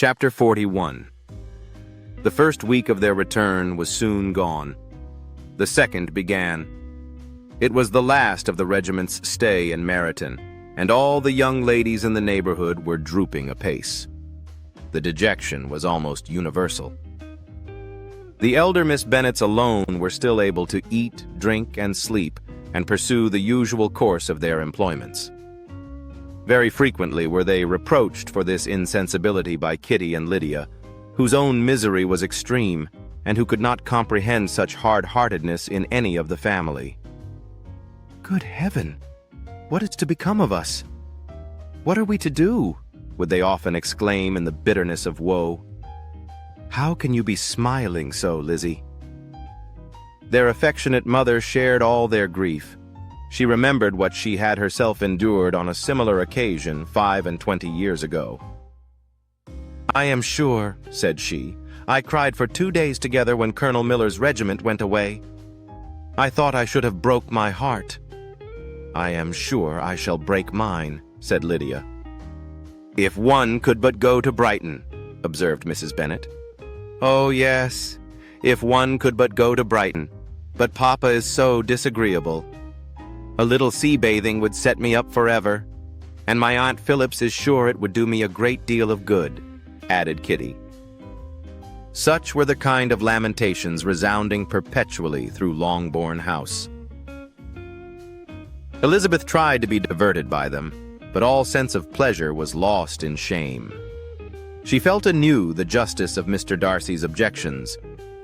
Chapter 41. The first week of their return was soon gone. The second began. It was the last of the regiment's stay in Meryton, and all the young ladies in the neighborhood were drooping apace. The dejection was almost universal. The elder Miss Bennets alone were still able to eat, drink, and sleep, and pursue the usual course of their employments. Very frequently were they reproached for this insensibility by Kitty and Lydia, whose own misery was extreme, and who could not comprehend such hard-heartedness in any of the family. "Good heaven! What is to become of us? What are we to do?" would they often exclaim in the bitterness of woe. "How can you be smiling so, Lizzie?" Their affectionate mother shared all their grief. She remembered what she had herself endured on a similar occasion 25 years ago. "I am sure," said she, "I cried for 2 days together when Colonel Miller's regiment went away. I thought I should have broke my heart." "I am sure I shall break mine," said Lydia. "If one could but go to Brighton," observed Mrs. Bennet. "Oh, yes, if one could but go to Brighton. But Papa is so disagreeable. A little sea-bathing would set me up forever, and my Aunt Phillips is sure it would do me a great deal of good," added Kitty. Such were the kind of lamentations resounding perpetually through Longbourn House. Elizabeth tried to be diverted by them, but all sense of pleasure was lost in shame. She felt anew the justice of Mr. Darcy's objections,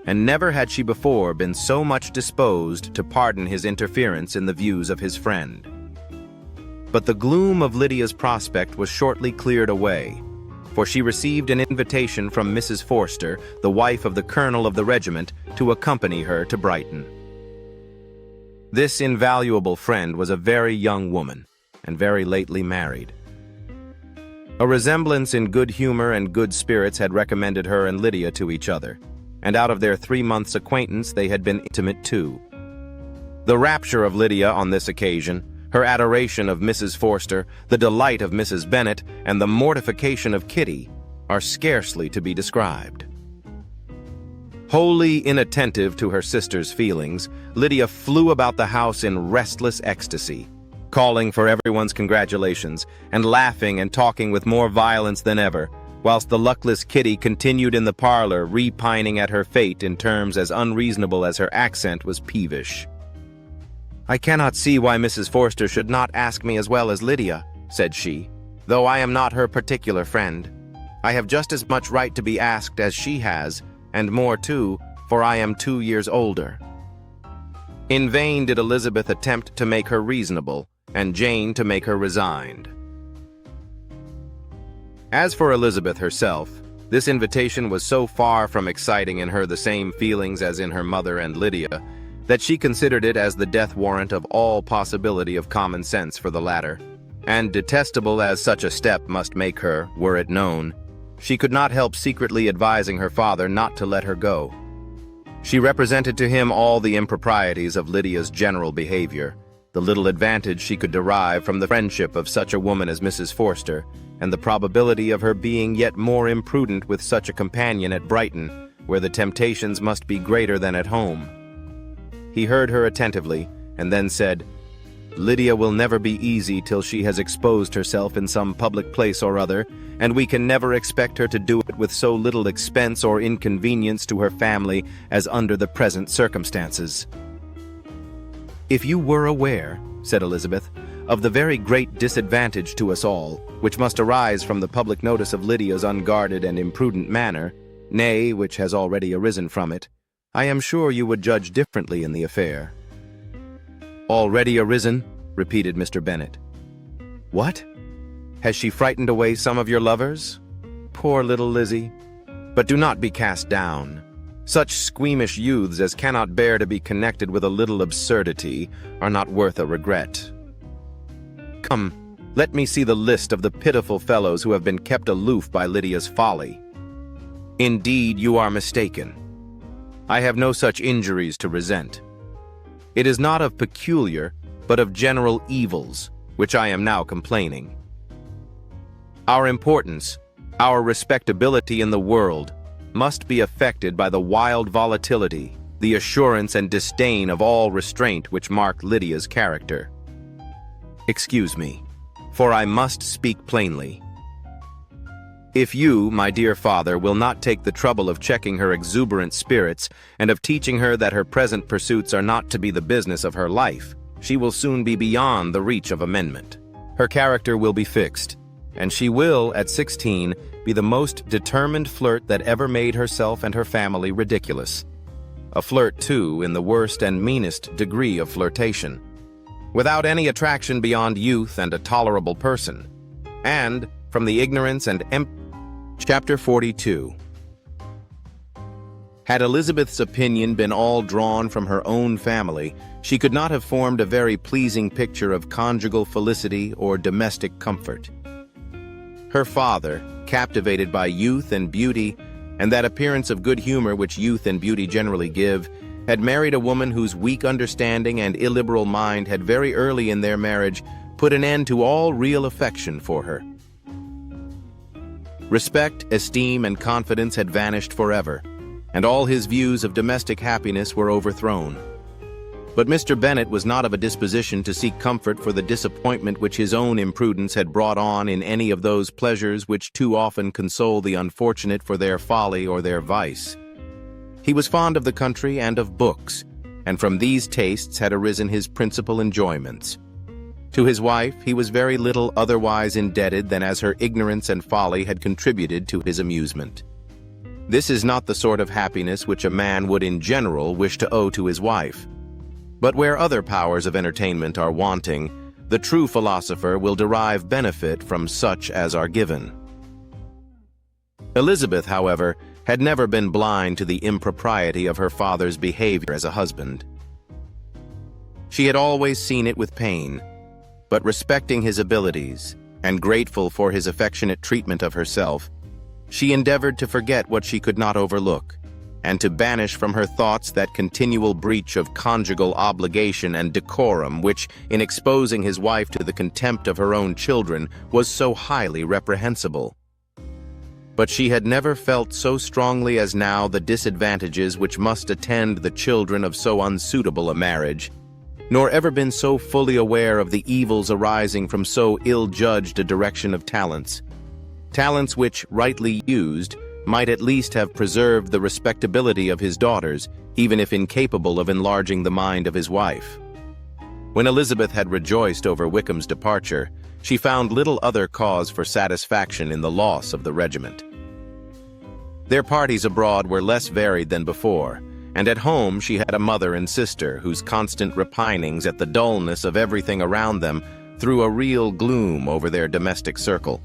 and never had she before been so much disposed to pardon his interference in the views of his friend. But the gloom of Lydia's prospect was shortly cleared away, for she received an invitation from Mrs. Forster, the wife of the colonel of the regiment, to accompany her to Brighton. This invaluable friend was a very young woman, and very lately married. A resemblance in good humor and good spirits had recommended her and Lydia to each other, and out of their 3 months' acquaintance they had been intimate too. The rapture of Lydia on this occasion, her adoration of Mrs. Forster, the delight of Mrs. Bennet, and the mortification of Kitty are scarcely to be described. Wholly inattentive to her sister's feelings, Lydia flew about the house in restless ecstasy, calling for everyone's congratulations, and laughing and talking with more violence than ever, whilst the luckless Kitty continued in the parlor repining at her fate in terms as unreasonable as her accent was peevish. "I cannot see why Mrs. Forster should not ask me as well as Lydia," said she, "though I am not her particular friend. I have just as much right to be asked as she has, and more too, for I am 2 years older." In vain did Elizabeth attempt to make her reasonable, and Jane to make her resigned. As for Elizabeth herself, this invitation was so far from exciting in her the same feelings as in her mother and Lydia, that she considered it as the death warrant of all possibility of common sense for the latter, and detestable as such a step must make her, were it known, she could not help secretly advising her father not to let her go. She represented to him all the improprieties of Lydia's general behavior, the little advantage she could derive from the friendship of such a woman as Mrs. Forster, and the probability of her being yet more imprudent with such a companion at Brighton, where the temptations must be greater than at home. He heard her attentively, and then said, "Lydia will never be easy till she has exposed herself in some public place or other, and we can never expect her to do it with so little expense or inconvenience to her family as under the present circumstances." "If you were aware," said Elizabeth, "of the very great disadvantage to us all, which must arise from the public notice of Lydia's unguarded and imprudent manner, nay, which has already arisen from it, I am sure you would judge differently in the affair." "Already arisen?" repeated Mr. Bennet. "What? Has she frightened away some of your lovers? Poor little Lizzie! But do not be cast down. Such squeamish youths as cannot bear to be connected with a little absurdity are not worth a regret. Come, let me see the list of the pitiful fellows who have been kept aloof by Lydia's folly. Indeed, you are mistaken. I have no such injuries to resent. It is not of peculiar, but of general evils, which I am now complaining. Our importance, Our respectability in the world must be affected by the wild volatility, the assurance and disdain of all restraint which marked Lydia's character. Excuse me, for I must speak plainly. If you, my dear father, will not take the trouble of checking her exuberant spirits and of teaching her that her present pursuits are not to be the business of her life, she will soon be beyond the reach of amendment. Her character will be fixed, and she will, at 16, be the most determined flirt that ever made herself and her family ridiculous. A flirt, too, in the worst and meanest degree of flirtation, without any attraction beyond youth and a tolerable person, and from the ignorance and Chapter 42. Had Elizabeth's opinion been all drawn from her own family, she could not have formed a very pleasing picture of conjugal felicity or domestic comfort. Her father, captivated by youth and beauty, and that appearance of good humor which youth and beauty generally give, had married a woman whose weak understanding and illiberal mind had very early in their marriage put an end to all real affection for her. Respect, esteem, and confidence had vanished forever, and all his views of domestic happiness were overthrown. But Mr. Bennet was not of a disposition to seek comfort for the disappointment which his own imprudence had brought on in any of those pleasures which too often console the unfortunate for their folly or their vice. He was fond of the country and of books, and from these tastes had arisen his principal enjoyments. To his wife he was very little otherwise indebted than as her ignorance and folly had contributed to his amusement. This is not the sort of happiness which a man would in general wish to owe to his wife. But where other powers of entertainment are wanting, the true philosopher will derive benefit from such as are given. Elizabeth, however, had never been blind to the impropriety of her father's behavior as a husband. She had always seen it with pain, but respecting his abilities, and grateful for his affectionate treatment of herself, she endeavored to forget what she could not overlook, and to banish from her thoughts that continual breach of conjugal obligation and decorum which, in exposing his wife to the contempt of her own children, was so highly reprehensible. But she had never felt so strongly as now the disadvantages which must attend the children of so unsuitable a marriage, nor ever been so fully aware of the evils arising from so ill-judged a direction of talents which, rightly used, might at least have preserved the respectability of his daughters, even if incapable of enlarging the mind of his wife. When Elizabeth had rejoiced over Wickham's departure, she found little other cause for satisfaction in the loss of the regiment. Their parties abroad were less varied than before, and at home she had a mother and sister whose constant repinings at the dullness of everything around them threw a real gloom over their domestic circle.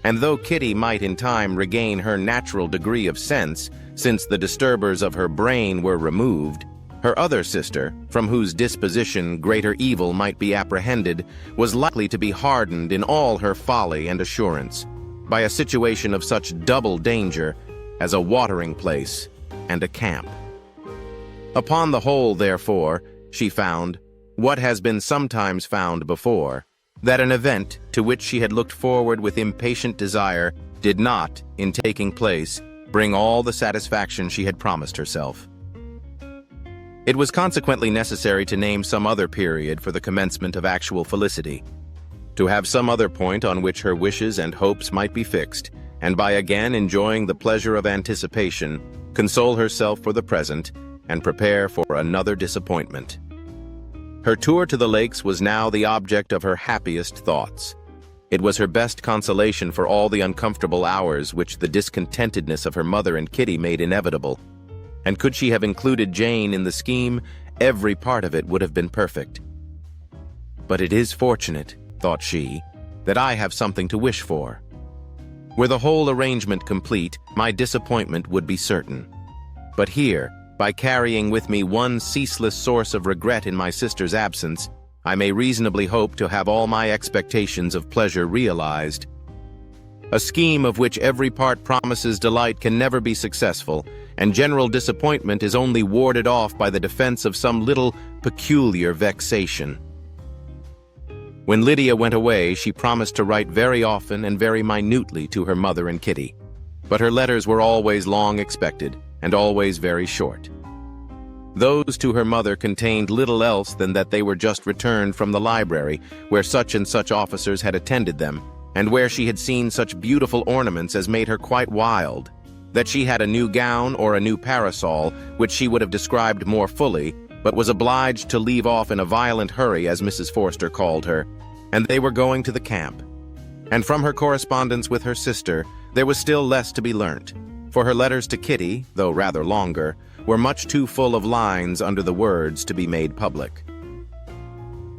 And though Kitty might in time regain her natural degree of sense, since the disturbers of her brain were removed, her other sister, from whose disposition greater evil might be apprehended, was likely to be hardened in all her folly and assurance by a situation of such double danger as a watering place and a camp. Upon the whole, therefore, she found, what has been sometimes found before, that an event to which she had looked forward with impatient desire did not, in taking place, bring all the satisfaction she had promised herself. It was consequently necessary to name some other period for the commencement of actual felicity, to have some other point on which her wishes and hopes might be fixed, and by again enjoying the pleasure of anticipation, console herself for the present, and prepare for another disappointment. Her tour to the lakes was now the object of her happiest thoughts. It was her best consolation for all the uncomfortable hours which the discontentedness of her mother and Kitty made inevitable. And could she have included Jane in the scheme, every part of it would have been perfect. But it is fortunate, thought she, that I have something to wish for. Were the whole arrangement complete, my disappointment would be certain. But here, by carrying with me one ceaseless source of regret in my sister's absence, I may reasonably hope to have all my expectations of pleasure realized. A scheme of which every part promises delight can never be successful, and general disappointment is only warded off by the defense of some little peculiar vexation. When Lydia went away, she promised to write very often and very minutely to her mother and Kitty. But her letters were always long expected, and always very short. Those to her mother contained little else than that they were just returned from the library, where such and such officers had attended them, and where she had seen such beautiful ornaments as made her quite wild, that she had a new gown or a new parasol, which she would have described more fully, but was obliged to leave off in a violent hurry, as Mrs. Forster called her, and they were going to the camp. And from her correspondence with her sister, there was still less to be learnt, for her letters to Kitty, though rather longer, were much too full of lines under the words to be made public.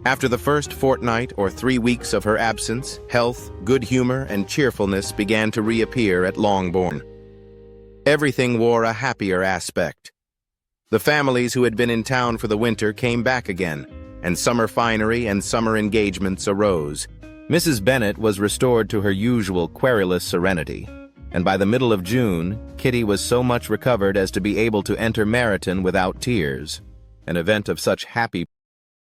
After the first fortnight or 3 weeks of her absence, health, good humor, and cheerfulness began to reappear at Longbourn. Everything wore a happier aspect. The families who had been in town for the winter came back again, and summer finery and summer engagements arose. Mrs. Bennet was restored to her usual querulous serenity, and by the middle of June, Kitty was so much recovered as to be able to enter Meryton without tears, an event of such happy